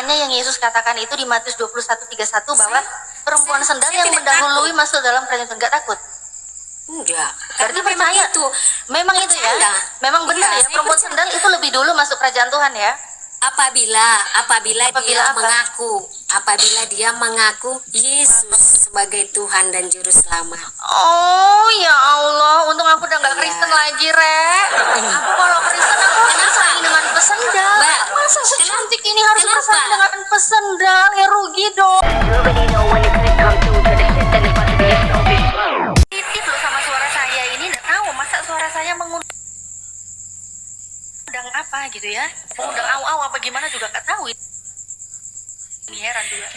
perumpamaannya yang Yesus katakan itu di Matius 21:31 bahwa perempuan sendal yang mendahului masuk dalam kerajaan Tuhan. Nggak takut? Enggak. Berarti Karena memang percaya. itu. Memang itu ya? Percaya. Memang benar Iya, ya, saya perempuan percaya. sendal itu lebih dulu masuk kerajaan Tuhan ya? Apabila dia apa? mengaku Yesus sebagai Tuhan dan Juru Selamat. Oh ya Allah, untung aku udah nggak Iya. Kristen lagi, Rek. Aku kalau Kristen aku harus bersaing dengan pesendal. Mbak, Masa secantik ini harus kenapa? bersaing dengan pesendal? Ya rugi dong. Titip loh sama suara saya ini, nggak tahu masa suara saya mengundang apa gitu ya? Mengundang au-au apa gimana juga nggak tahu. Ini heran juga.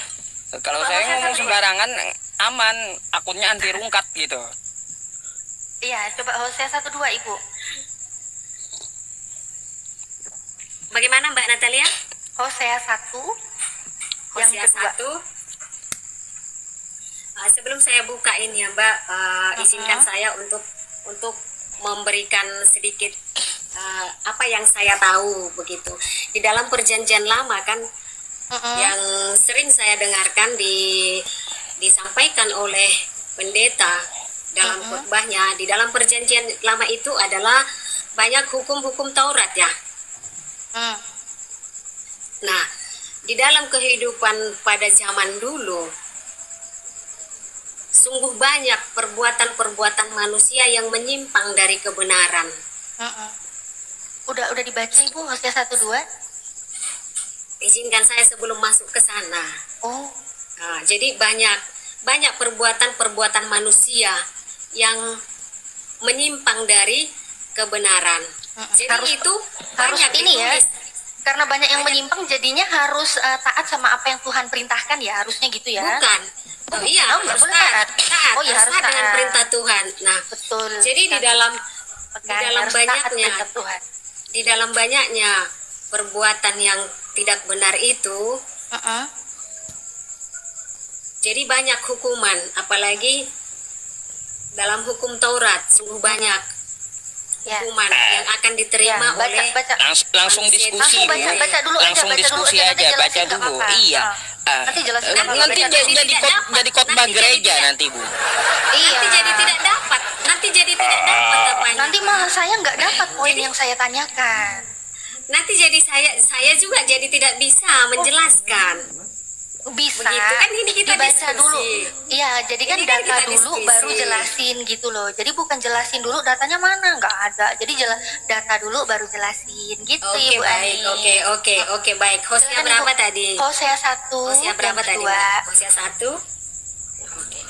Kalau saya ngomong sembarangan aman, akunnya anti rungkat gitu. Iya, coba Hosea 1:2 Ibu. Bagaimana Mbak Natalia? Hosea 1 yang Hosea kedua. 1. Sebelum saya buka ini ya Mbak, izinkan saya untuk memberikan sedikit apa yang saya tahu begitu. Di dalam perjanjian lama kan yang sering saya dengarkan disampaikan oleh pendeta dalam khotbahnya, di dalam perjanjian lama itu adalah banyak hukum-hukum Taurat ya. Nah, di dalam kehidupan pada zaman dulu sungguh banyak perbuatan-perbuatan manusia yang menyimpang dari kebenaran. Udah dibaca Ibu Hosea 1:2? Izinkan saya sebelum masuk ke sana. Oh, Nah, jadi banyak perbuatan-perbuatan manusia yang menyimpang dari kebenaran. Jadi itu harus banyak ini ya. ditulis. Karena banyak yang menyimpang jadinya harus taat sama apa yang Tuhan perintahkan ya, harusnya gitu ya. Bukan. Oh iya, Oh, nggak harus boleh taat. taat. Oh iya, harus taat dengan taat. perintah Tuhan. Nah, Betul. jadi di dalam Harus taat banyaknya perintah Tuhan. di dalam banyaknya perbuatan yang tidak benar itu, jadi banyak hukuman, apalagi dalam hukum Taurat sungguh banyak Ya. hukuman yang akan diterima Ya, baca, oleh baca. Langsung manusia itu diskusi Langsung dulu. baca dulu Langsung aja, baca dulu diskusi aja, aja, nanti baca jelasin nggak dulu. apa-apa. Iya. Nanti jelasin nggak apa-apa, Nanti baca jadi dulu. jadi khotbah Nanti jadi gereja tidak- nanti Bu. Iya. nanti jadi tidak dapat apanya. Nanti malah saya nggak dapat poin yang saya tanyakan. Nanti jadi saya juga jadi tidak bisa menjelaskan. Bisa. Begitu kan, ini kita dibaca diskusi. dulu. Iya, jadi kan Ini kan data kita dulu diskusi. baru jelasin gitu loh. Jadi bukan jelasin dulu datanya mana, nggak ada. Jadi data dulu baru jelasin gitu Oke, Ibu baik. Ani. Oke, baik. Hosea Silakan, berapa Ibu. tadi? Hosea 1 Hosea berapa yang tadi? kedua. Hosea 1. Oke.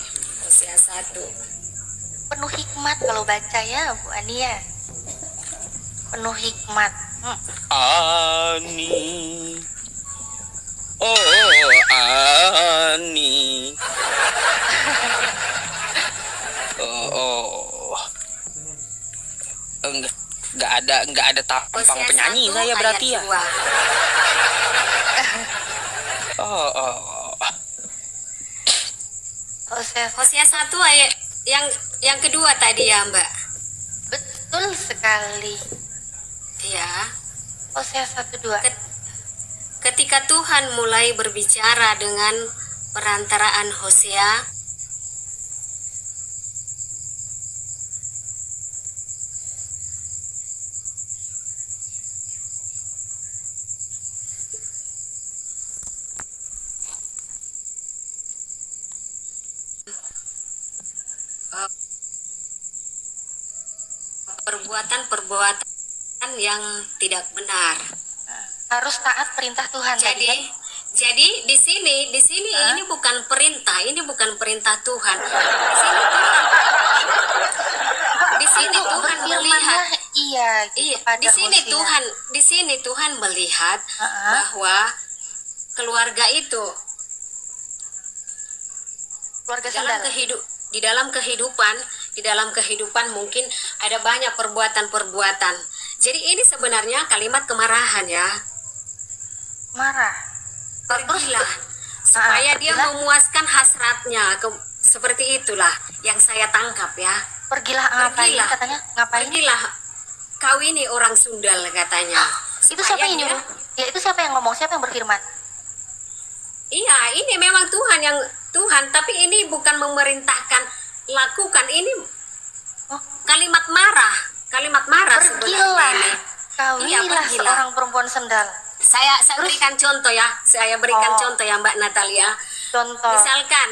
Hosea 1. Penuh hikmat kalau baca ya Bu Ani ya. Penuh hikmat. Ani. Oh, Ani. Oh. Enggak ada tampang Hosea penyanyi 1 saya berarti ya. ayat 2. Oh. Hosea 1 ayat yang kedua tadi ya, Mbak. Betul sekali. Ya. Hosea 1:2. Ketika Tuhan mulai berbicara dengan perantaraan Hosea, perbuatan-perbuatan yang tidak benar. Harus taat perintah Tuhan tadi kan? Jadi di sini ini bukan perintah Tuhan. Di sini Tuhan melihat. Iya, Iya, pada di sini Tuhan melihat bahwa keluarga itu keluarga dalam sandal. di dalam kehidupan mungkin ada banyak perbuatan-perbuatan. Jadi ini sebenarnya kalimat kemarahan ya. Marah. Pergilah supaya dia pergilah. memuaskan hasratnya. Seperti itulah yang saya tangkap ya. Pergilah ngapain Pergilah. katanya? Ngapain? Pergilah kau ini orang sundal katanya. Itu siapa yang Supaya dia- nyuruh? Ya itu siapa yang ngomong? Siapa yang berfirman? Iya, ini memang Tuhan, tapi ini bukan memerintahkan lakukan, ini Oh, kalimat marah sebenarnya pergilah, ini. Iya, kawinilah pergilah. seorang perempuan sendal. Saya berikan contoh ya, contoh ya Mbak Natalia. Contoh. Misalkan,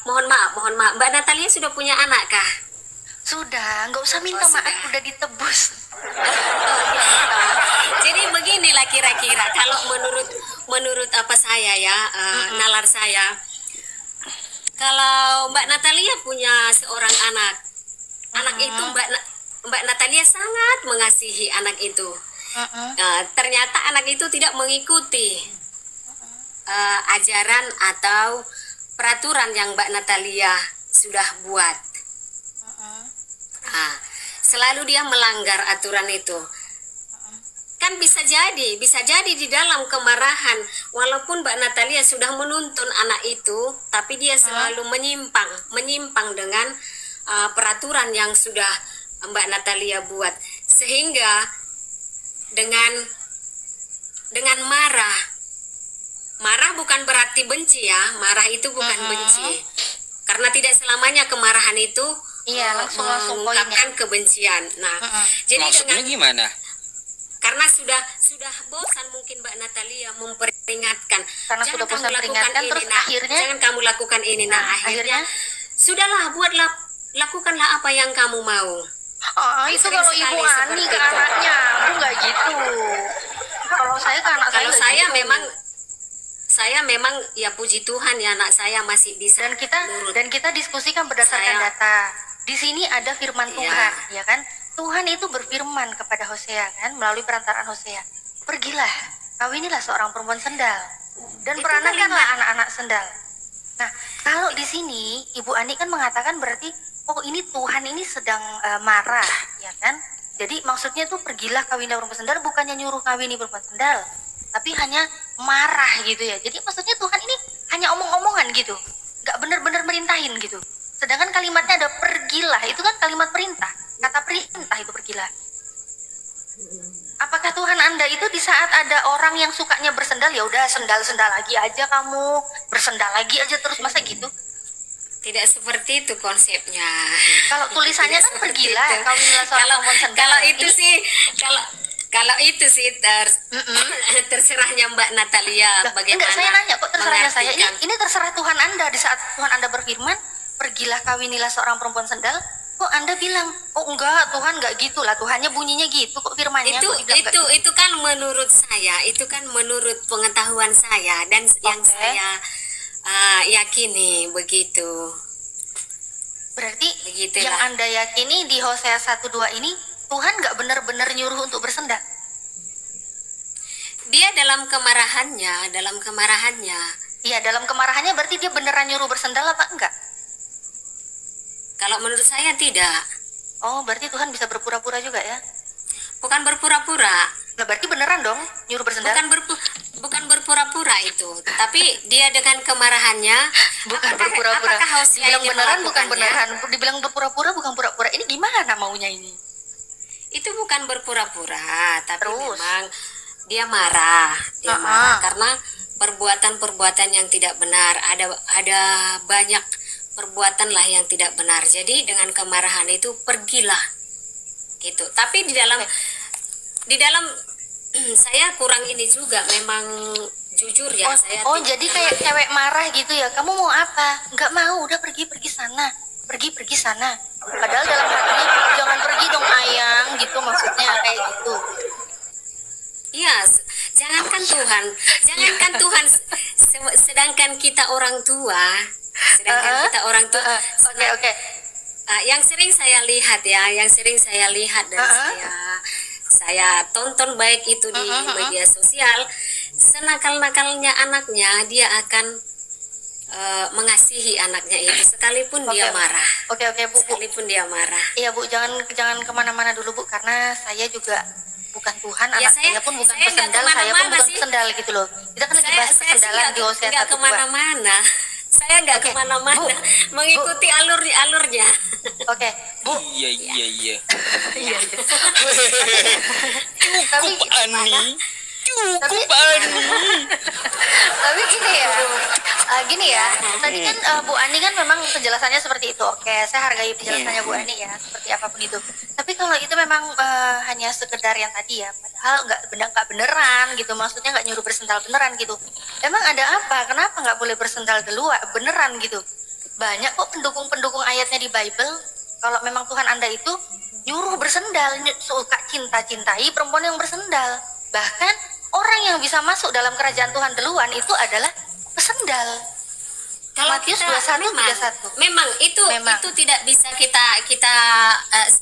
mohon maaf, Mbak Natalia sudah punya anak kah? Sudah, nggak usah minta Oh, maaf, sudah. udah ditebus. Jadi beginilah kira-kira kalau menurut apa saya ya, nalar saya, kalau Mbak Natalia punya seorang anak itu Mbak Natalia sangat mengasihi anak itu. Ternyata anak itu tidak mengikuti ajaran atau peraturan yang Mbak Natalia sudah buat. Selalu dia melanggar aturan itu. Kan bisa jadi di dalam kemarahan, walaupun Mbak Natalia sudah menuntun anak itu, tapi dia selalu menyimpang dengan peraturan yang sudah Mbak Natalia buat, sehingga dengan marah bukan berarti benci ya, marah itu bukan benci, karena tidak selamanya kemarahan itu Langsung mengungkapkan kebencian. Nah, jadi Maksudnya gimana? karena sudah bosan mungkin Mbak Natalia memperingatkan, Karena jangan sudah bosan kamu lakukan peringatkan, ini, terus nah, akhirnya? jangan kamu lakukan ini. Nah, akhirnya sudahlah, lakukanlah apa yang kamu mau. Itu Sering kalau sekali Ibu Ani seperti ke itu. anaknya, aku nggak gitu. Kalau saya ke anak Kalau nggak saya gitu. memang ya puji Tuhan ya, anak saya masih bisa nurut. dan kita diskusikan berdasarkan Saya- data. Di sini ada firman Iya. Tuhan, ya kan? Tuhan itu berfirman kepada Hosea kan, melalui perantaraan Hosea. Pergilah, kawinilah seorang perempuan sendal dan Itu peranakanlah kalimat. anak-anak sendal. Nah, kalau di sini Ibu Ani kan mengatakan berarti, oh ini Tuhan ini sedang marah, ya kan? Jadi maksudnya tuh pergilah kawinilah perempuan sendal, bukannya nyuruh kawini perempuan sendal, tapi hanya marah gitu ya. Jadi maksudnya Tuhan ini hanya omong-omongan gitu, nggak benar-benar merintahin gitu. Sedangkan kalimatnya ada pergilah, itu kan kalimat perintah, kata perintah itu pergilah. Apakah Tuhan Anda itu di saat ada orang yang sukanya bersendal, ya udah sendal-sendal lagi aja kamu, bersendal lagi aja terus, masa gitu? Tidak seperti itu konsepnya. Kalau tulisannya Tidak kan seperti pergilah, itu. kawinilah seorang perempuan sendal. Kalau itu Ini- sih kalau itu sih terserahnya Mbak Natalia bagaimana. Enggak, saya nanya kok terserahnya saya. mengartikan. Ini terserah Tuhan Anda. Di saat Tuhan Anda berfirman, pergilah kawinilah seorang perempuan sendal, kok Anda bilang, oh enggak, Tuhan enggak gitu lah, Tuhannya bunyinya gitu kok firmannya. itu kok dibilang enggak gitu? itu kan menurut saya, itu kan menurut pengetahuan saya dan yang Oke. saya yakini begitu. Berarti Begitulah. yang Anda yakini di Hosea 1:2 ini, Tuhan nggak benar-benar nyuruh untuk bersendal. Dia dalam kemarahannya. Iya, dalam kemarahannya berarti dia beneran nyuruh bersendal apa enggak? Kalau menurut saya tidak. Oh, berarti Tuhan bisa berpura-pura juga ya? Bukan berpura-pura. Nah, berarti beneran dong nyuruh bersendal? Bukan berpura-pura itu, tapi dia dengan kemarahannya. Bukan Apakah- berpura-pura. apakah Hosea Dibilang ini beneran bukan melakukannya? beneran. Dibilang berpura-pura bukan pura-pura. Ini gimana maunya ini? Itu bukan berpura-pura, tapi Terus? memang dia marah. Dia Ah-ah. marah karena perbuatan-perbuatan yang tidak benar. Ada banyak perbuatan lah yang tidak benar. Jadi dengan kemarahan itu pergilah, gitu. Tapi di dalam saya kurang ini juga, memang jujur ya. Saya Oh, tidak- jadi kayak cewek marah gitu ya. Kamu mau apa? Nggak mau, udah pergi sana. Pergi sana. Padahal dalam hatinya, jangan pergi dong ayang, gitu maksudnya kayak gitu. Iya, jangankan Tuhan, sedangkan kita orang tua, Oke. yang sering saya lihat dan saya tonton baik itu di media sosial, senakal-nakalnya anaknya dia akan mengasihi anaknya itu sekalipun dia Oke. marah, Oke, Bu. sekalipun dia marah. Iya, Bu, jangan kemana-mana dulu, Bu, karena saya juga bukan Tuhan, Ya, anak saya pun bukan saya nggak pesendal, saya pun kemana-mana bukan sih. pesendal gitu loh. Kita kan lagi bahas Saya sih pesendalan di Hosea nggak 1:2. kemana-mana. Saya nggak Oke, kemana-mana, Bu. mengikuti alurnya. Oke, Bu. Iya. Tapi Cukup Ani. Tapi- Cukup Ani. Tapi gini ya, tadi kan Bu Ani kan memang penjelasannya seperti itu. Oke, saya hargai penjelasannya Bu Ani ya, seperti apapun itu. Tapi kalau itu memang hanya sekedar yang tadi ya, padahal nggak beneran gitu, maksudnya nggak nyuruh bersendal beneran gitu. Emang ada apa? Kenapa nggak boleh bersendal duluan beneran gitu? Banyak kok pendukung-pendukung ayatnya di Bible. Kalau memang Tuhan Anda itu nyuruh bersendal, suka cinta-cintai perempuan yang bersendal. Bahkan orang yang bisa masuk dalam kerajaan Tuhan duluan itu adalah pesendal. Kalau Matius kita 21, 31. memang itu Memang. itu tidak bisa kita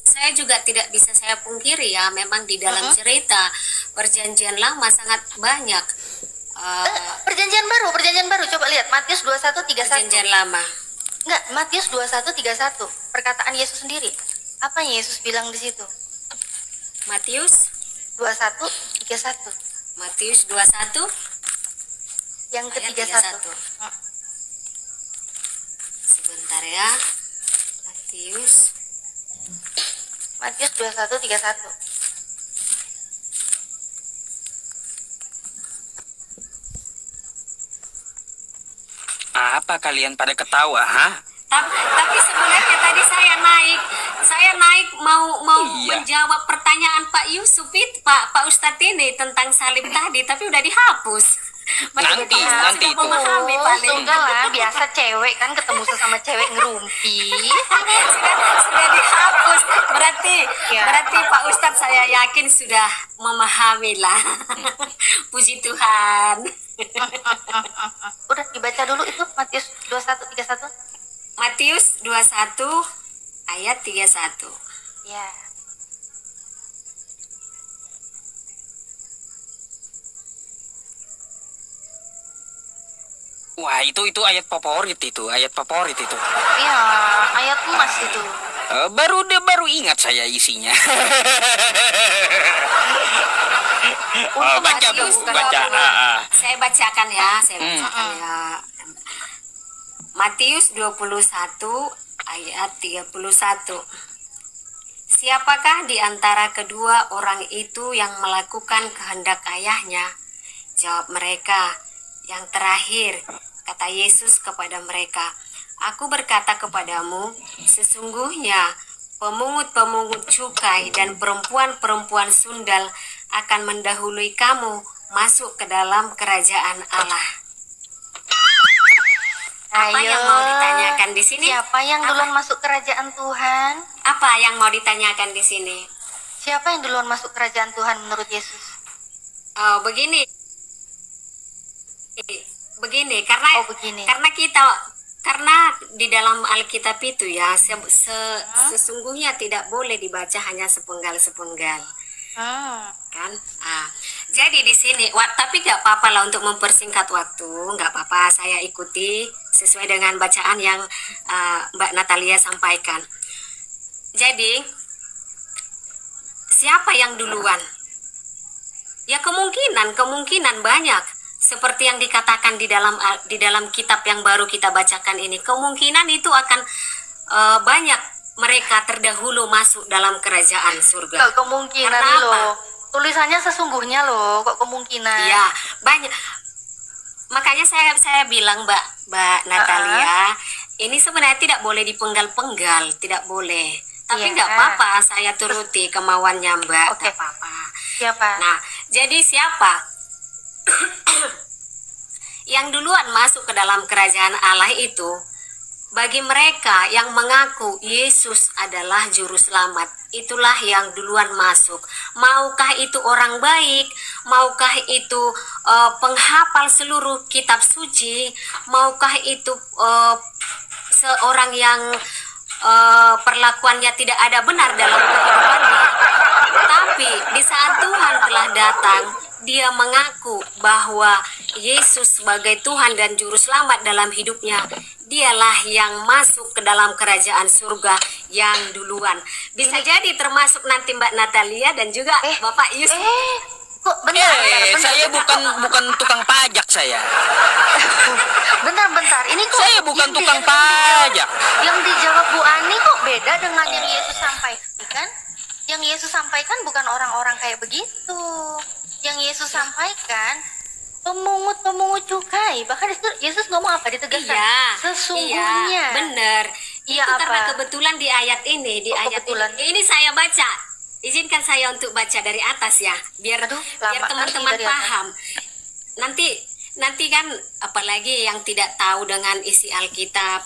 saya juga tidak bisa saya pungkiri ya, memang di dalam cerita perjanjian lama sangat banyak Perjanjian baru, coba lihat Matius 21, 31. perjanjian lama. Enggak, Matius 21, 31. Perkataan Yesus sendiri. Apa yang Yesus bilang di situ? Matius 21, 31. Matius 21 Yang ayat ke-31. 31. Sebentar ya. Matius Matius 21, 31. Apa kalian pada ketawa, ha? tapi sebenarnya tadi saya naik mau Iya. menjawab pertanyaan Pak Yusuf itu, Pak Ustadz ini tentang salib tadi, tapi udah dihapus. Nanti Sudah itu. memahami paling. Sudah lah, biasa cewek kan ketemu sesama cewek ngerumpi. Sudah dihapus. Berarti Ya. berarti Pak Ustadz saya yakin sudah memahami lah. Puji Tuhan. Udah dibaca dulu itu Matius 21, 31. Matius 21 ayat 31. Ya. Wah, itu ayat favorit itu, ayat favorit itu. Iya, ayat emas itu. Baru ingat saya isinya. Oh, baca Bu, Matius baca. 20. Saya bacakan ya, ya. Matius 21 ayat 31. Siapakah di antara kedua orang itu yang melakukan kehendak ayahnya? Jawab mereka, yang terakhir, kata Yesus kepada mereka, aku berkata kepadamu, sesungguhnya pemungut-pemungut cukai dan perempuan-perempuan sundal akan mendahului kamu masuk ke dalam kerajaan Allah. Apa Ayo. yang mau ditanyakan di sini? Siapa yang Apa? duluan masuk kerajaan Tuhan? Apa yang mau ditanyakan di sini? Siapa yang duluan masuk kerajaan Tuhan menurut Yesus? Oh, begini, karena Oh, begini. karena di dalam Alkitab itu ya sesungguhnya tidak boleh dibaca hanya sepenggal-sepenggal. Kan, jadi di sini tapi nggak apa-apa lah untuk mempersingkat waktu, nggak apa-apa, saya ikuti sesuai dengan bacaan yang Mbak Natalia sampaikan. Jadi siapa yang duluan? Ya kemungkinan banyak seperti yang dikatakan di dalam kitab yang baru kita bacakan ini, kemungkinan itu akan banyak mereka terdahulu masuk dalam kerajaan surga. Kok kemungkinan Karena apa? loh. Tulisannya sesungguhnya loh, kok kemungkinan? Iya, banyak. Makanya saya bilang Mbak Natalia, ini sebenarnya tidak boleh dipenggal-penggal, tidak boleh. Tapi Iya. nggak apa-apa, saya turuti kemauannya Mbak, Oke. nggak apa-apa. Siapa? Nah, jadi siapa yang duluan masuk ke dalam kerajaan Allah itu? Bagi mereka yang mengaku Yesus adalah juru selamat, itulah yang duluan masuk. Maukah itu orang baik, maukah itu penghafal seluruh kitab suci, maukah itu seorang yang perlakuannya tidak ada benar dalam kehidupannya. Tapi di saat Tuhan telah datang, dia mengaku bahwa Yesus sebagai Tuhan dan Juru Selamat dalam hidupnya, dialah yang masuk ke dalam kerajaan surga yang duluan. Bisa jadi termasuk nanti Mbak Natalia dan juga Bapak Yusuf. Kok bentar. Saya bukan tukang pajak saya. Bentar. Ini kok Saya bukan yang tukang di- yang dijawab- pajak. Yang dijawab Bu Ani kok beda dengan yang Yesus sampaikan? Yang Yesus sampaikan bukan orang-orang kayak begitu. Yang Yesus sampaikan pemungut cukai. Bahkan itu Yesus ngomong apa, ditegaskan? Iya, Sesungguhnya. iya, benar. Iya, Itu karena apa? kebetulan di ayat ini, di Oh, ayat kebetulan. ini saya baca. Izinkan saya untuk baca dari atas ya, biar Aduh, biar lama teman-teman kali dari atas. paham. Nanti kan apalagi yang tidak tahu dengan isi Alkitab.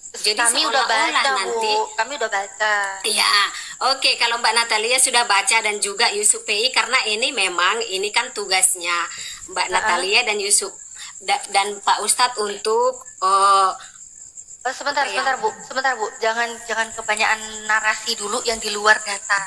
Jadi Kami udah seolah-olah baca, nanti. Bu. Kami udah baca. Iya, oke. Kalau Mbak Natalia sudah baca dan juga Yusuf PI, karena ini memang ini kan tugasnya Mbak Natalia dan Yusuf dan Pak Ustadz untuk Sebentar, Iya. sebentar Bu. Jangan kebanyakan narasi dulu yang di luar data.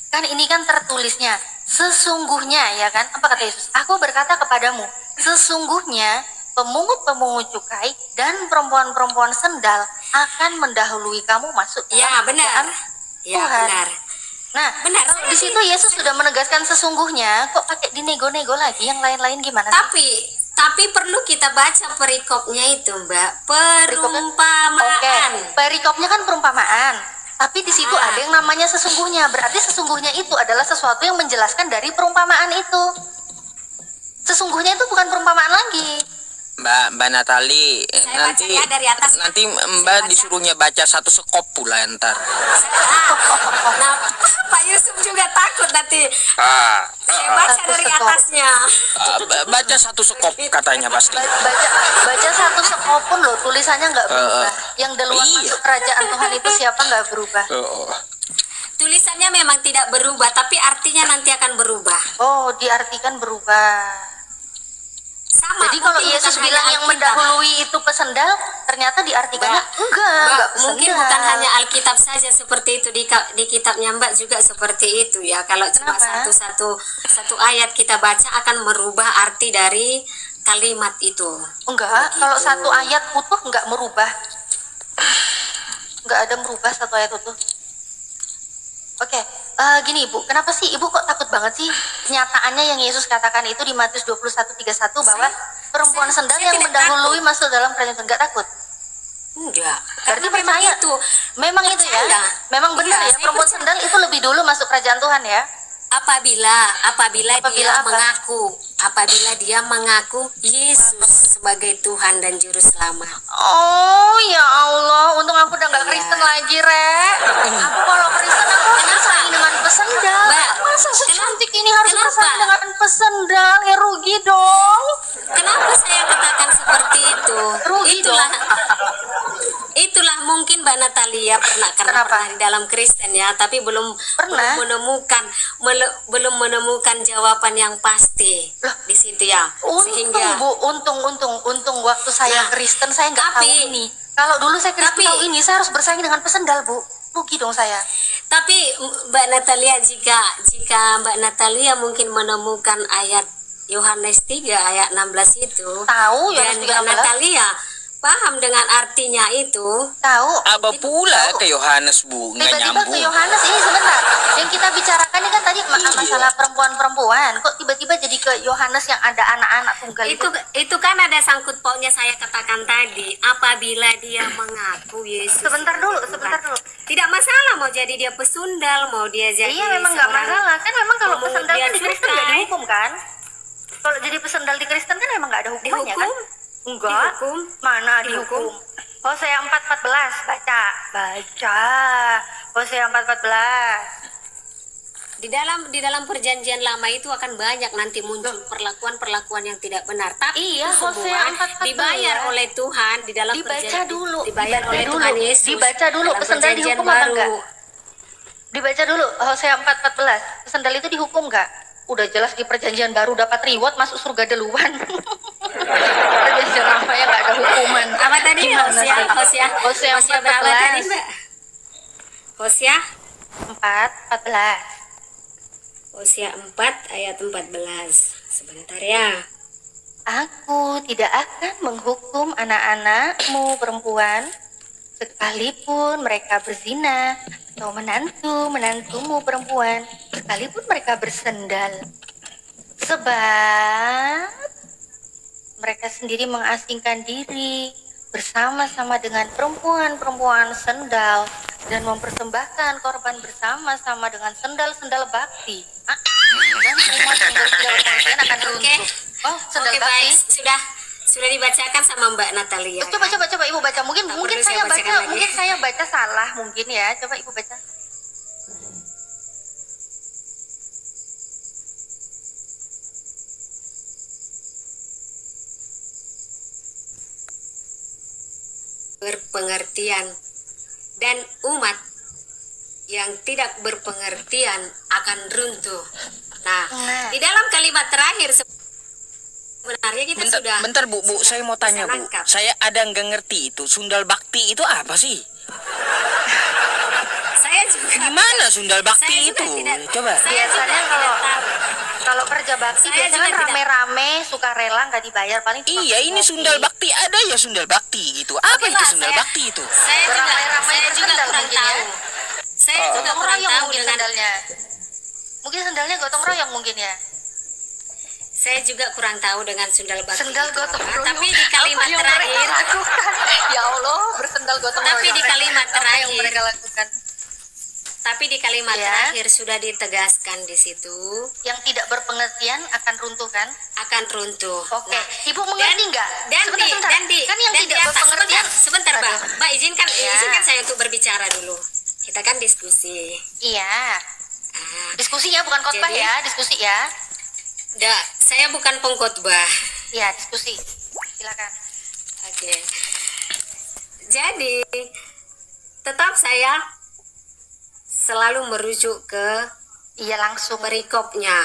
Kan ini kan tertulisnya sesungguhnya, ya kan? Apa kata Yesus? Aku berkata kepadamu, sesungguhnya pemungut-pemungut cukai dan perempuan-perempuan sendal akan mendahului kamu masuk dalam ya benar, kerajaan ya Tuhan. benar. Nah, Benar. kalau di situ Yesus sudah menegaskan sesungguhnya, kok pakai dinego-nego lagi? Yang lain-lain gimana sih? Tapi perlu kita baca perikopnya itu, Mbak. Perikopnya? Perumpamaan. Oke, perikopnya kan perumpamaan. Tapi di situ ada yang namanya sesungguhnya. Berarti sesungguhnya itu adalah sesuatu yang menjelaskan dari perumpamaan itu. Sesungguhnya itu bukan perumpamaan lagi. Mbak Natali, Saya nanti bacanya dari atas. nanti Saya Mbak baca. disuruhnya baca satu sekop pula ntar. Nah, Pak Yusuf juga takut nanti. Saya baca Satu dari sekop. atasnya. Baca satu sekop katanya pasti. Baca satu sekop pun loh, tulisannya nggak berubah. Yang duluan iya. masuk kerajaan Tuhan itu siapa nggak berubah. Tulisannya memang tidak berubah, tapi artinya nanti akan berubah. Oh, diartikan berubah. Sama. Jadi kalau mungkin Yesus bukan bilang hanya yang Alkitab. mendahului itu pesendal, ternyata diartikannya Mbak, enggak mungkin pesendal. bukan hanya Alkitab saja seperti itu, di kitabnya Mbak juga seperti itu ya. Kalau cuma Kenapa? satu ayat kita baca akan merubah arti dari kalimat itu. Enggak, Begitu. kalau satu ayat utuh enggak merubah. Enggak ada merubah satu ayat utuh. Oke, gini Ibu, kenapa sih Ibu kok takut banget sih kenyataannya yang Yesus katakan itu di Matius 21:31 bahwa perempuan sendal saya yang tidak mendahului masuk dalam kerajaan Tuhan? Enggak takut? Enggak. Berarti Karena memang percaya. itu. Memang itu ya? Percaya. Memang benar Iya, ya, saya perempuan percaya. sendal itu lebih dulu masuk kerajaan Tuhan ya? Apabila dia apa? apabila dia mengaku Yesus sebagai Tuhan dan juru selamat. Oh ya Allah, untung aku udah nggak Iya. Kristen lagi, Rek. Aku kalau Kristen aku harus bersaing dengan pesendal. Mbak, Masa secantik ini harus kenapa? bersaing dengan pesendal? Ya rugi dong. Kenapa saya katakan seperti itu? Rugi Itulah mungkin Mbak Natalia karena Kenapa? pernah di dalam Kristen ya, tapi belum Pernah? belum menemukan jawaban yang pasti Loh, di situ ya. Sehingga Bu, untung waktu saya Nah, Kristen saya nggak tahu tapi- ini. Kalau dulu saya Kristen tapi- tahu ini, saya harus bersaing dengan pesendal, Bu. Rugi dong saya. tapi Mbak Natalia jika Mbak Natalia mungkin menemukan ayat Yohanes 3 ayat 16 itu, Tahu dan Yohanes Mbak 3:16? Natalia paham dengan artinya itu, Tahu. Apa pula Tahu. ke Yohanes Bu? Nggak Tiba-tiba nyambung. ke Yohanes ini sebentar. Yang kita bicarakan ini kan tadi masalah perempuan-perempuan. Kok tiba-tiba jadi ke Yohanes yang ada anak-anak tunggal itu kan ada sangkut pautnya saya katakan tadi, apabila dia mengaku Yesus. Sebentar dulu. Tidak masalah mau jadi dia pesundal, mau dia jadi Iya memang nggak seorang masalah kan, memang kalau pemungut pesendal kan bea di Kristen nggak cukai. dihukum kan? Kalau jadi pesendal di Kristen kan memang nggak ada hukumannya kan? Dihukum? Enggak. Dihukum? Mana Dihukum? dihukum? Hosea 4:14 baca. Hosea 4:14. Di dalam perjanjian lama itu akan banyak nanti muncul perlakuan-perlakuan yang tidak benar. Tapi Iya, itu Hosea semua 4:14. dibayar oleh Tuhan di dalam Dibaca dulu, dibayar dibaca oleh dulu, Tuhan Yesus. dibaca dulu, dalam pesendal perjanjian dihukum apa baru. enggak? Dibaca dulu Hosea 4:14. Pesendal itu dihukum nggak? Udah jelas di perjanjian baru dapat reward masuk surga duluan. Perjanjian lama ya nggak ada hukuman. Apa tadi Gimana Hosea? sih? Hosea Hosea berapa 14. tadi, Mbak? Hosea 4:14. Hosea 4 ayat 14. Sebentar ya. Aku tidak akan menghukum anak-anakmu perempuan sekalipun mereka berzina atau menantumu perempuan sekalipun mereka bersendal, sebab mereka sendiri mengasingkan diri bersama-sama dengan perempuan-perempuan sendal dan mempersembahkan korban bersama-sama dengan sendal-sendal bakti. Dan semua sendal-sendal kalian akan runtuh. Oh, sendal Oke, bakti. baik. Sudah dibacakan sama Mbak Natalia. Coba Ibu baca. Mungkin Tak mungkin perlu saya saya bacakan baca, lagi. mungkin saya baca salah mungkin ya. Coba Ibu baca. Berpengertian dan umat yang tidak berpengertian akan runtuh. Nah, Nah. di dalam kalimat terakhir sebenarnya kita sudah bentar Bu, saya mau tanya Bu. nangkap. Saya ada nggak ngerti itu sundal bakti itu apa sih? Saya juga Gimana sundal saya bakti juga itu? tidak, Coba. saya juga Biasanya tidak tahu. Kalau kerja bakti Saya biasanya juga kan tidak- rame-rame, sukarela nggak dibayar paling cuma Iya, ini kopi. sundal bakti, ada ya sundal bakti gitu. Apa Oke, itu Pak, sundal saya- bakti itu? Saya juga Beramai-ramai kurang bersendal mungkin ya. tahu. Saya juga Gotong kurang royong tahu mungkin dengan sandalnya. Mungkin sandalnya gotong royong mungkin ya. saya juga kurang tahu dengan sundal bakti. Sendal itu gotong apa. royong. Tapi di kalimat Apa yang terakhir mereka lakukan? Ya Allah, bersendal gotong royong. Tapi di kalimat Apa yang terakhir- mereka lakukan? Tapi di kalimat Ya. terakhir sudah ditegaskan di situ Yang tidak berpengertian akan runtuh kan? akan runtuh. Oke, Nah, Ibu mengerti nggak? dan Sebentar, di sebentar. dan di Kan yang dan tidak di atas, berpengertian. sebentar Mbak. Aduh. Mbak izinkan Ya. izinkan saya untuk berbicara dulu. Kita kan diskusi. Iya. Ah, Diskusi ya, bukan khotbah Jadi- ya, diskusi ya. saya bukan pengkhotbah. Iya, diskusi. Silakan. Oke. Jadi tetap saya selalu merujuk ke Iya langsung. perikopnya.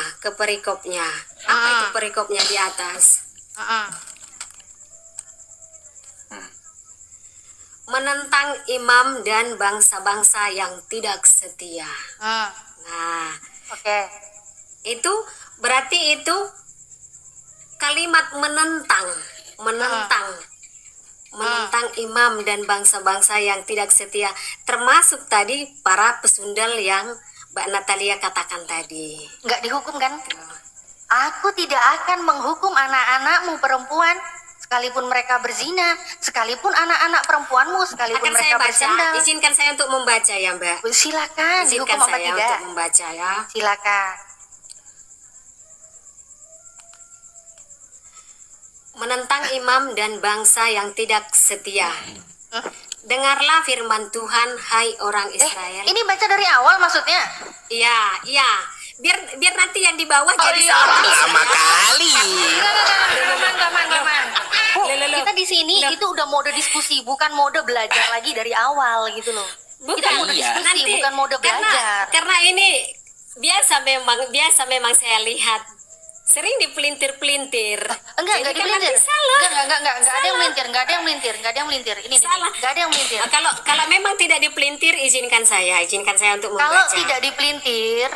Apa itu perikopnya di atas? Menentang imam dan bangsa-bangsa yang tidak setia. Nah, Oke. itu berarti itu kalimat menentang imam dan bangsa-bangsa yang tidak setia, termasuk tadi para pesundal yang Mbak Natalia katakan tadi. Nggak dihukum kan? Aku tidak akan menghukum anak-anakmu perempuan, sekalipun mereka berzina, sekalipun anak-anak perempuanmu, sekalipun Akan saya mereka baca, bersendal. izinkan saya untuk membaca ya Mbak. Silakan, dihukum Izinkan apa saya tidak? untuk membaca ya. Silakan. Menentang imam dan bangsa yang tidak setia. Dengarlah firman Tuhan, hai orang Israel. Ini baca dari awal maksudnya? Iya. Biar nanti yang di bawah jadi iya. salah. Lama kali. Gaman. Bu, Loh. kita di sini Loh. itu udah mode diskusi, bukan mode belajar lagi dari awal gitu loh. Kita Bukan, mode iya. diskusi, bukan mode belajar. Karena ini biasa memang saya lihat sering dipelintir-pelintir. Enggak Jadi kan dipelintir. nanti salah. Enggak ada yang melintir, enggak ada yang melintir. Ini Salah. enggak ada yang melintir. Kalau memang tidak dipelintir, izinkan saya untuk Kalau membaca. tidak dipelintir,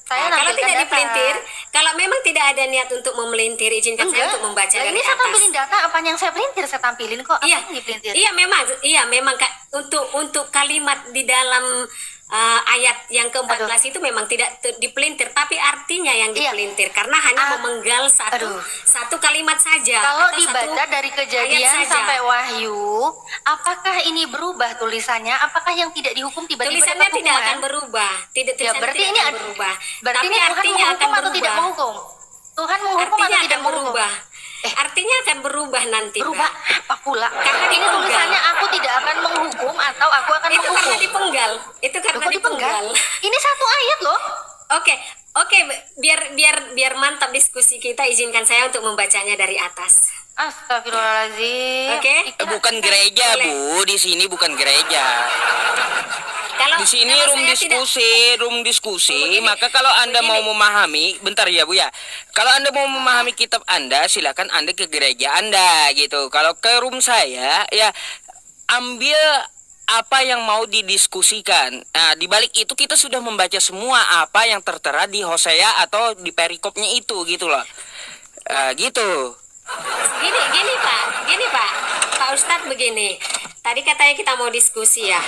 saya Nah, kalau nampilkan tidak data. dipelintir, kalau memang tidak ada niat untuk memelintir, izinkan saya untuk membaca Lah, dari ini saya atas. tampilin data, apa yang saya pelintir saya tampilin kok. Apa Iya, yang dipelintir? iya memang Kak, untuk kalimat di dalam ayat yang ke-14 Aduh. itu memang tidak dipelintir, tapi artinya yang Iya. dipelintir karena hanya memenggal Aduh. satu kalimat saja. Kalau atau dibaca satu dari ayat Kejadian saja. sampai Wahyu, apakah ini berubah tulisannya? Apakah yang tidak dihukum tiba-tiba Tulisannya dapat tidak hukuman? akan berubah. Ya Tulisannya berarti tidak ini akan berubah. berarti Tapi ini Tuhan artinya menghukum akan atau tidak berubah. menghukum? Tuhan menghukum Artinya atau tidak akan menghukum? berubah. Artinya akan berubah nanti. Berubah Mbak. apa pula? Karena Ini dipenggal. tulisannya aku tidak akan menghukum atau aku akan Itu menghukum. karena dipenggal. Itu Loh, karena kok dipenggal? dipenggal. Ini satu ayat loh. Oke, biar mantap diskusi kita, izinkan saya untuk membacanya dari atas. Astagfirullahaladzim. Oke. Bukan gereja, Boleh. Bu. Di sini bukan gereja. Kalau Di sini kalau room saya tidak- diskusi. Begini, Maka kalau Anda mau begini. memahami, bentar ya Bu ya. Kalau Anda mau memahami kitab Anda, silakan Anda ke gereja Anda gitu. Kalau ke room saya, ya ambil apa yang mau didiskusikan. Nah, di balik itu kita sudah membaca semua apa yang tertera di Hosea atau di perikopnya itu gitu loh. Gitu. Gini Pak Ustadz begini. Tadi katanya kita mau diskusi ya.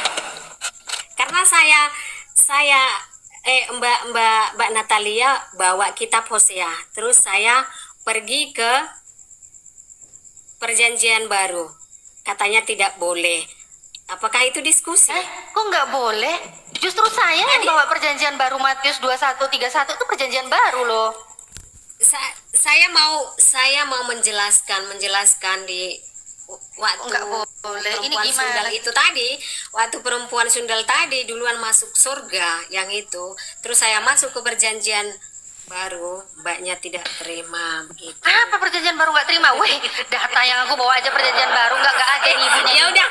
Karena Mbak Natalia bawa kitab Hosea, terus saya pergi ke Perjanjian Baru. Katanya tidak boleh. Apakah itu diskusi? Kok nggak boleh? Justru saya yang bawa perjanjian baru Matius 21:31 itu perjanjian baru loh. saya mau menjelaskan di waktu Enggak boleh. Ini perempuan gimana? sundal itu tadi, waktu perempuan sundal tadi duluan masuk surga yang itu, terus saya masuk ke perjanjian baru, mbaknya tidak terima begitu. Apa perjanjian baru nggak terima? Weh, data yang aku bawa aja perjanjian baru nggak ada ini ibunya. Ya udah,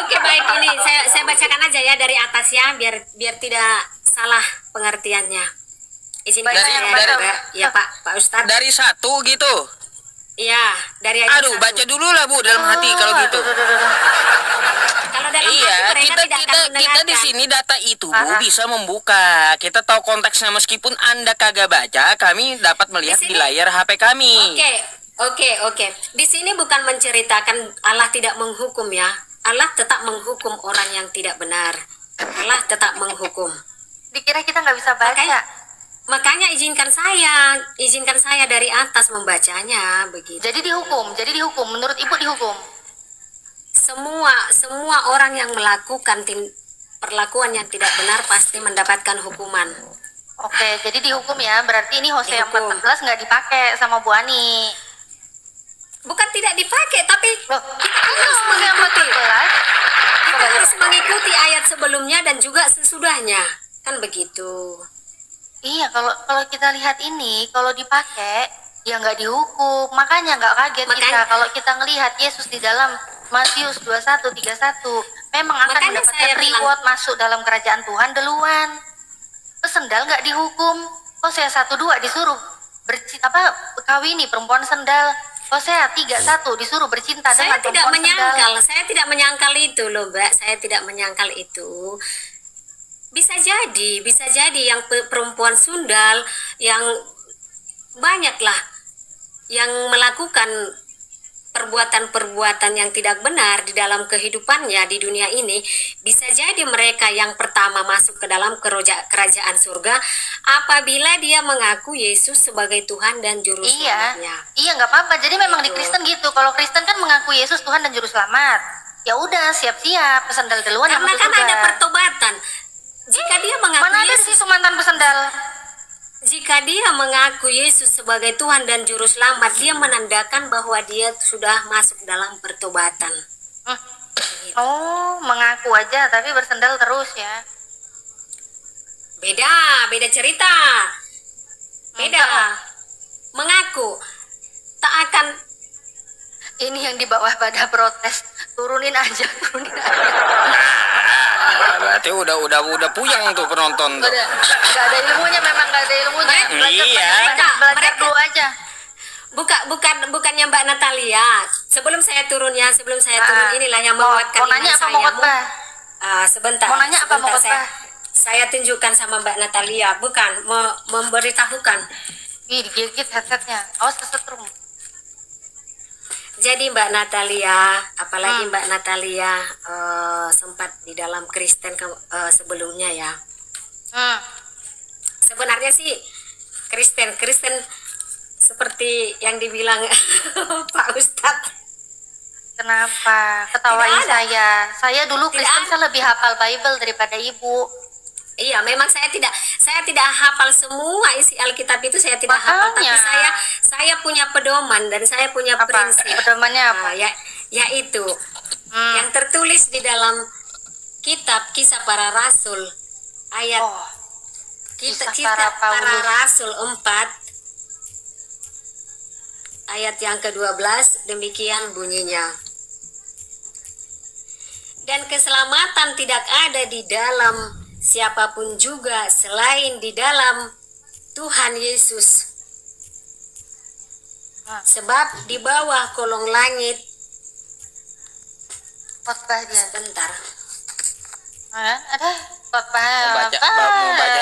oke baik, ini saya bacakan aja ya dari atas ya, biar tidak salah pengertiannya. Izinkan Baca saya yang baca. Mbak. Ya Pak Ustadz. Dari 1 gitu. Iya, dari ayat Aduh, 1. baca dulu lah Bu dalam hati kalau gitu. Kalau dalam hati Iya, mereka kita tidak akan kita kita di mendengarkan. sini data itu Bu Ah. bisa membuka. Kita tahu konteksnya meskipun Anda kagak baca, kami dapat melihat Di di sini- layar HP kami. Oke. Di sini bukan menceritakan Allah tidak menghukum ya. Allah tetap menghukum orang yang tidak benar. Allah tetap menghukum. Dikira kita nggak bisa baca. Makanya izinkan saya dari atas membacanya begitu. Jadi dihukum. Menurut ibu dihukum. Semua orang yang melakukan perlakuan yang tidak benar pasti mendapatkan hukuman. Oke, jadi dihukum ya. Berarti ini Hosea Dihukum. 14 nggak dipakai sama Bu Ani. Bukan tidak dipakai, tapi Loh, kita harus Hosea 14. Kita harus mengikuti ayat sebelumnya dan juga sesudahnya. Kan begitu. Iya, kalau kita lihat ini, kalau dipakai ya nggak dihukum. Makanya nggak kaget kita Makanya- kalau kita ngelihat Yesus di dalam Matius 21:31 memang akan Makanya mendapatkan saya bilang- reward masuk dalam kerajaan Tuhan duluan. Pesendal nggak dihukum. Hosea 1:2 disuruh kawini perempuan sendal. Hosea 3:1 disuruh bercinta Saya dengan tidak perempuan sendal. saya tidak menyangkal itu loh Mbak, saya tidak menyangkal itu. Bisa jadi yang perempuan sundal yang banyaklah yang melakukan perbuatan-perbuatan yang tidak benar di dalam kehidupannya di dunia ini, bisa jadi mereka yang pertama masuk ke dalam kerajaan surga apabila dia mengaku Yesus sebagai Tuhan dan juru selamatnya. Iya nggak apa-apa. Jadi memang di Gitu. Kristen gitu. Kalau Kristen kan mengaku Yesus Tuhan dan Juru Selamat. Ya udah siap-siap pesendal duluan yang Karena masuk kan surga. ada pertobatan. Jika dia mengaku Mana ada di Yesus, situ mantan pesendal? jika dia mengaku Yesus sebagai Tuhan dan juru selamat, dia menandakan bahwa dia sudah masuk dalam pertobatan. Hmm. Oh, mengaku aja tapi bersendal terus ya. Beda cerita. Beda. Mengaku tak akan. Ini yang di bawah pada protes. Turunin aja. Ah, berarti udah puyeng tuh penonton tuh. Udah, nggak ada ilmunya, memang nggak ada ilmunya. Iya. Belajar Mereka- dulu aja. Bukannya Mbak Natalia. Sebelum saya turun inilah yang Mau menguatkan nanya iman apa saya. mau khotbah? Sebentar. Mau nanya apa mau sebentar, khotbah? saya tunjukkan sama Mbak Natalia, bukan memberitahukan. Ih, digigit headsetnya. Awas kesetrum. Jadi Mbak Natalia, apalagi Mbak Natalia sempat di dalam Kristen sebelumnya ya. Sebenarnya sih Kristen seperti yang dibilang Pak Ustadz. Kenapa? Ketawain Tidak ada. saya. Saya dulu Tidak Kristen, ada. saya lebih hafal Bible daripada ibu. Iya, memang saya tidak hafal semua isi Alkitab itu, saya tidak hafal, tapi Makanya. saya punya pedoman dan saya punya Apa? prinsip. Pedomannya apa? Yaitu yang tertulis di dalam kitab Kisah Para Rasul ayat Oh, Kitab Kisah Para Para Paulus. Rasul 4 ayat yang ke-12 demikian bunyinya. Dan keselamatan tidak ada di dalam siapapun juga selain di dalam Tuhan Yesus. Sebab di bawah kolong langit, khotbah dia. sebentar. Ada khotbah. Mau baca.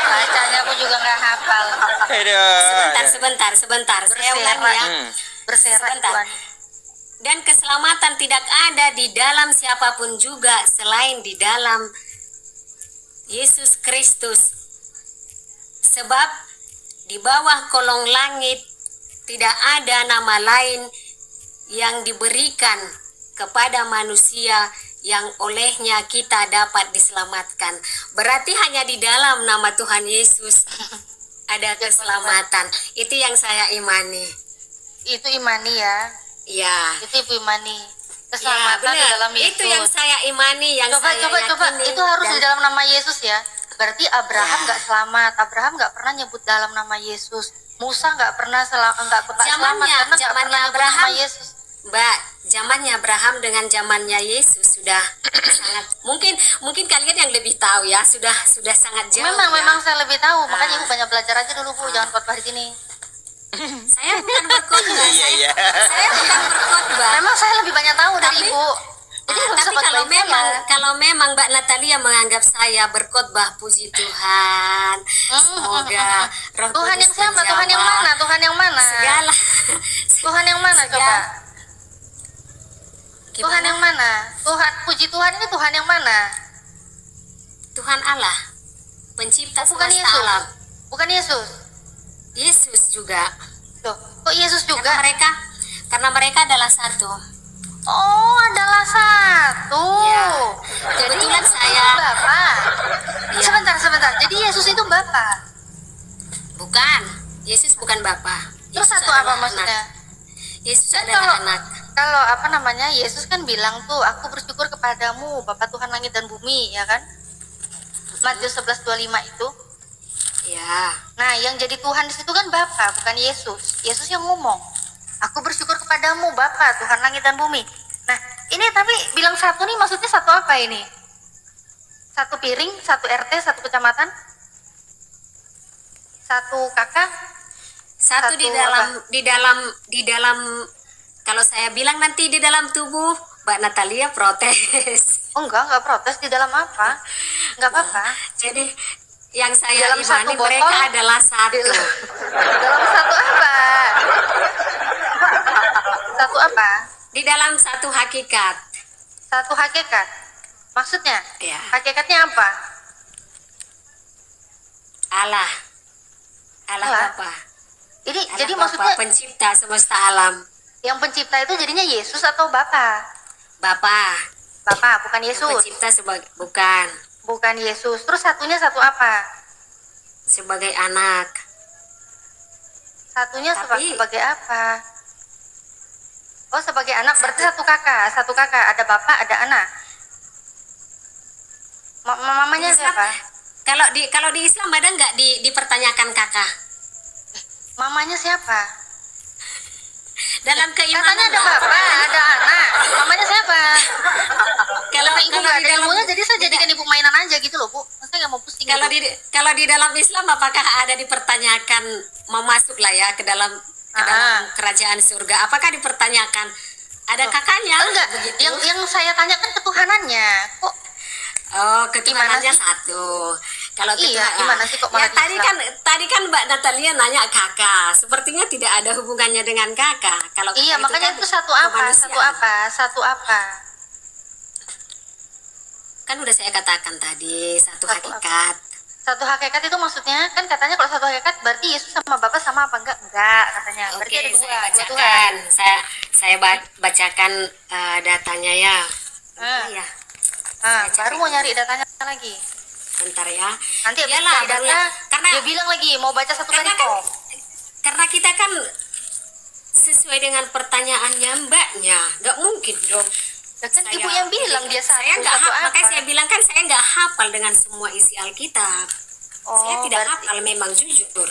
Bacanya aku juga nggak hafal. Sebentar. Saya ulangi ya. Berserak Sebentar. Tuhan. Dan keselamatan tidak ada di dalam siapapun juga selain di dalam Yesus Kristus. Sebab di bawah kolong langit tidak ada nama lain yang diberikan kepada manusia yang olehnya kita dapat diselamatkan. Berarti hanya di dalam nama Tuhan Yesus. ada keselamatan. Itu yang saya imani. Itu imani ya. Iya. Itu Ibu imani. Ya, Keselamatan di benar. dalam Yesus. Itu yang saya imani, yang coba saya coba coba yakini. itu harus Dan- di dalam nama Yesus ya. Berarti Abraham Ya. nggak selamat. Abraham nggak pernah nyebut dalam nama Yesus. Musa nggak pernah selamat Zamannya- karena nggak zamannya pernah nyebut Abraham. nama Yesus. Mbak, zamannya Abraham dengan zamannya Yesus sudah sangat mungkin kalian yang lebih tahu ya, sudah sangat jauh. Memang ya. memang saya lebih tahu. Makanya Ah. Ibu banyak belajar aja dulu Bu, jangan khotbah di sini. Saya bukan berkhotbah. Iya, iya. Saya bukan berkhotbah. Memang saya lebih banyak tahu dari Tapi- Ibu. Jadi nggak bisa Tapi kalau khotbahin memang saya. kalau memang Mbak Natalia menganggap saya berkhotbah, puji Tuhan. Semoga Roh Tuhan Kudus yang siapa? Tuhan yang menjawab mana? Tuhan yang mana? Segala Tuhan yang mana Segala- coba? Tuhan Gimana? yang mana? Tuhan, puji Tuhan ini Tuhan yang mana? Tuhan Allah, pencipta Oh, bukan semesta Yesus. alam. Bukan Yesus. Yesus juga. Loh, kok Yesus juga? Karena mereka adalah satu. Oh, adalah satu. Iya. Jadi Kebetulan Yesus saya- itu Bapa. Iya. Sebentar. Jadi Yesus itu Bapa. Bukan. Yesus bukan Bapa. Terus Yesus satu apa adalah maksudnya? anak. Yesus Kan adalah anak. kalau apa namanya Yesus kan bilang tuh, aku bersyukur kepadamu Bapa Tuhan langit dan bumi, ya kan? Matius 11:25 itu. Ya. Nah, yang jadi Tuhan di situ kan Bapa, bukan Yesus. Yesus yang ngomong, aku bersyukur kepadamu Bapa Tuhan langit dan bumi. Nah, ini tapi bilang satu nih maksudnya satu apa ini? Satu piring, satu RT, satu kecamatan, satu kakak. Satu di dalam kalau saya bilang nanti di dalam tubuh Mbak Natalia protes. Oh enggak protes di dalam apa? Enggak apa-apa. Jadi yang saya Dalam satu imani botol, mereka adalah Di satu. dalam satu apa? Satu apa? Di dalam satu hakikat. Satu hakikat. Maksudnya? Ya. Hakikatnya apa? Allah. Allah Allah. Bapa. Ini Allah jadi Bapa, maksudnya pencipta semesta alam. yang pencipta itu jadinya Yesus atau Bapa? Bapa. Bapa, bukan Yang Yesus. pencipta bukan Bukan Yesus. Terus satunya satu apa? sebagai anak. Satunya Tapi- sebagai apa? Oh, sebagai anak berarti satu kakak. Satu kakak, ada bapak, ada anak. Mamanya Di Islam- siapa? Kalau di Islam ada nggak dipertanyakan kakak? Mamanya siapa? Dalam keimanan Katanya ada bapak, ada anak. Mamanya siapa? Kalau Karena ibu kalau nggak di ada dalam ilmunya, jadi saya jadikan ibu mainan aja gitu loh, Bu. Saya nggak mau pusing. kalau gitu. kalau di dalam Islam apakah ada dipertanyakan mau masuk lah ya ke dalam kerajaan surga? Apakah dipertanyakan ada kakaknya? Enggak, Begitu? yang saya tanyakan ketuhanannya. Kok Oh, ketuhanannya Gimana sih? satu. Kalau Iya, ketuhanan- gimana sih kok malah ya, tadi Islam? tadi kan Mbak Natalia nanya kakak. Sepertinya tidak ada hubungannya dengan kakak. Kalau iya, kakak makanya kan itu satu apa? kemanusiaan. Satu apa? Satu apa? Kan udah saya katakan tadi satu Satu hakikat. Satu hakikat itu maksudnya kan katanya kalau satu hakikat berarti Yesus sama Bapa sama apa enggak? Enggak, katanya. Berarti Oke, ada dua, saya dua bacakan. Tuhan. Saya bacakan datanya ya. Ah. Iya, Nah, Saya baru cari mau dulu. nyari datanya lagi. bentar ya. Nanti habis Iyalah, cari baru data, ya. Karena dia bilang lagi mau baca satu karena kan, perikop. karena kita kan sesuai dengan pertanyaannya mbaknya, nggak mungkin dong. Ya kan Saya- ibu yang bilang dia satu, saya nggak satu hafal, apa? makanya saya bilang kan saya nggak hafal dengan semua isi Alkitab. Oh, Saya tidak berarti- hafal memang jujur.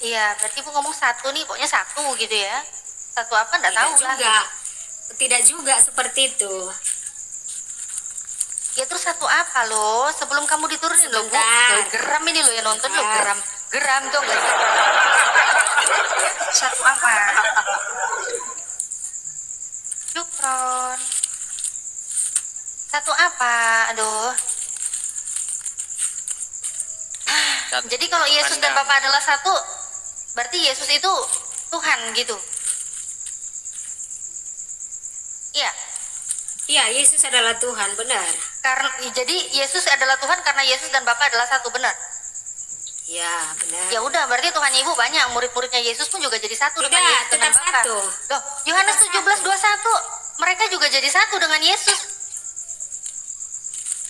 Iya, berarti ibu ngomong satu nih, pokoknya satu gitu ya. Satu apa enggak tahu lah. Tidak juga seperti itu. Ya terus satu apa loh? Sebelum kamu diturunin loh, Bu. Sebentar. Loh, geram ini loh yang nonton loh, Sebentar. geram. Geram dong. Satu apa? Syukron. Satu apa? Aduh. Jadi kalau Yesus dan Bapa adalah satu, berarti Yesus itu Tuhan gitu. Iya. Iya, Yesus adalah Tuhan, benar. Karena jadi Yesus adalah Tuhan karena Yesus dan Bapa adalah satu, benar. Ya, benar. Ya udah, berarti Tuhan Ibu banyak, murid-muridnya Yesus pun juga jadi satu dengan Tidak, Yesus dengan tetap Bapa. satu. Loh, Yohanes Tetap 17:21, mereka juga jadi satu dengan Yesus.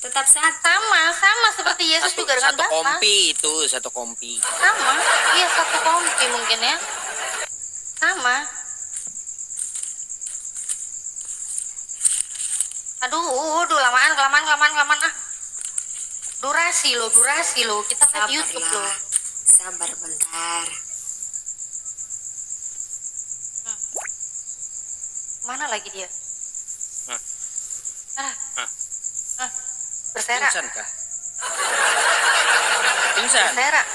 Tetap satu. Sama seperti Yesus juga dengan satu Bapa. kompi itu, satu kompi. Sama, iya satu kompi mungkin ya. Sama. Aduh, kelamaan ah. Durasi lo. Kita lihat YouTube lo. Sabarlah. Sabar bentar. Mana lagi dia? Hah. Ah. Hah. Ah. Berserak. Pingsan kah? Pingsan. Berserak.